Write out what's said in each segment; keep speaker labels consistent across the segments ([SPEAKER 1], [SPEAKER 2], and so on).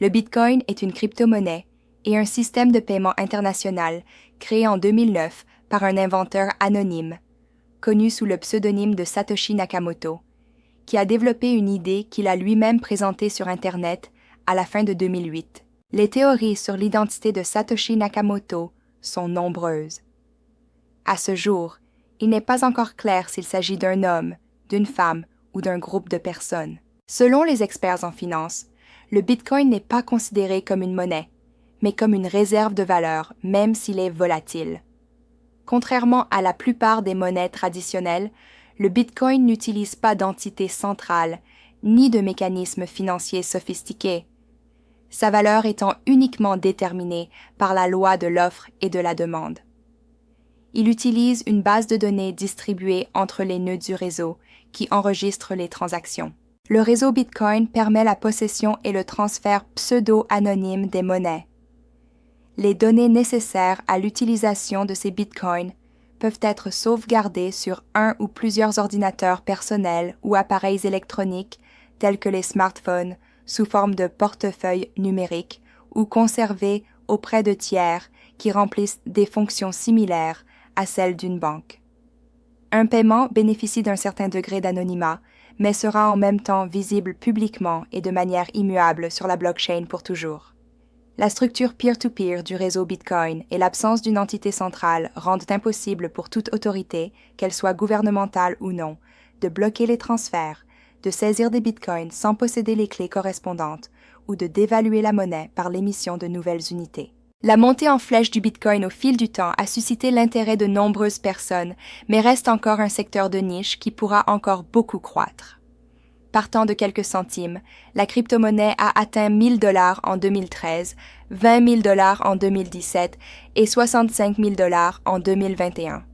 [SPEAKER 1] Le Bitcoin est une crypto-monnaie et un système de paiement international créé en 2009 par un inventeur anonyme, connu sous le pseudonyme de Satoshi Nakamoto, qui a développé une idée qu'il a lui-même présentée sur Internet à la fin de 2008. Les théories sur l'identité de Satoshi Nakamoto sont nombreuses. À ce jour, il n'est pas encore clair s'il s'agit d'un homme, d'une femme ou d'un groupe de personnes. Selon les experts en finance, le Bitcoin n'est pas considéré comme une monnaie, mais comme une réserve de valeur, même s'il est volatile. Contrairement à la plupart des monnaies traditionnelles, le Bitcoin n'utilise pas d'entité centrale, ni de mécanisme financier sophistiqué, sa valeur étant uniquement déterminée par la loi de l'offre et de la demande. Il utilise une base de données distribuée entre les nœuds du réseau qui enregistrent les transactions. Le réseau Bitcoin permet la possession et le transfert pseudo-anonyme des monnaies. Les données nécessaires à l'utilisation de ces bitcoins peuvent être sauvegardées sur un ou plusieurs ordinateurs personnels ou appareils électroniques tels que les smartphones sous forme de portefeuille numérique ou conservées auprès de tiers qui remplissent des fonctions similaires à celles d'une banque. Un paiement bénéficie d'un certain degré d'anonymat, mais sera en même temps visible publiquement et de manière immuable sur la blockchain pour toujours. La structure peer-to-peer du réseau Bitcoin et l'absence d'une entité centrale rendent impossible pour toute autorité, qu'elle soit gouvernementale ou non, de bloquer les transferts, de saisir des bitcoins sans posséder les clés correspondantes ou de dévaluer la monnaie par l'émission de nouvelles unités. La montée en flèche du Bitcoin au fil du temps a suscité l'intérêt de nombreuses personnes, mais reste encore un secteur de niche qui pourra encore beaucoup croître. Partant de quelques centimes, la crypto-monnaie a atteint 1 000 $ en 2013, 20 000 $ en 2017 et 65 000 $ en 2021.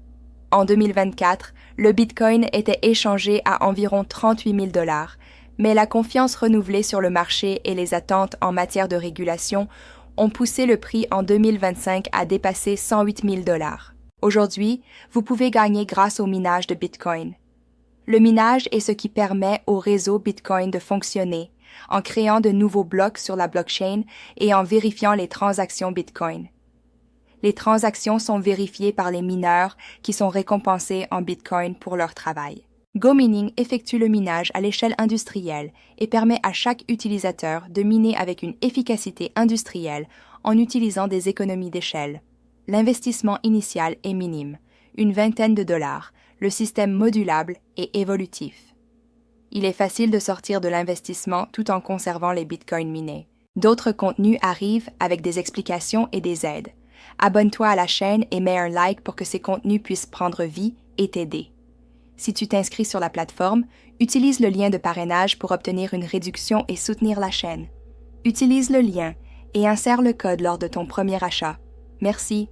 [SPEAKER 1] En 2024, le Bitcoin était échangé à environ 38 000 $, mais la confiance renouvelée sur le marché et les attentes en matière de régulation ont poussé le prix en 2025 à dépasser 108 000 $. Aujourd'hui, vous pouvez gagner grâce au minage de Bitcoin. Le minage est ce qui permet au réseau Bitcoin de fonctionner, en créant de nouveaux blocs sur la blockchain et en vérifiant les transactions Bitcoin. Les transactions sont vérifiées par les mineurs qui sont récompensés en Bitcoin pour leur travail. GoMining effectue le minage à l'échelle industrielle et permet à chaque utilisateur de miner avec une efficacité industrielle en utilisant des économies d'échelle. L'investissement initial est minime, une vingtaine de $, le système modulable et évolutif. Il est facile de sortir de l'investissement tout en conservant les bitcoins minés. D'autres contenus arrivent avec des explications et des aides. Abonne-toi à la chaîne et mets un like pour que ces contenus puissent prendre vie et t'aider. Si tu t'inscris sur la plateforme, utilise le lien de parrainage pour obtenir une réduction et soutenir la chaîne. Utilise le lien et insère le code lors de ton premier achat. Merci.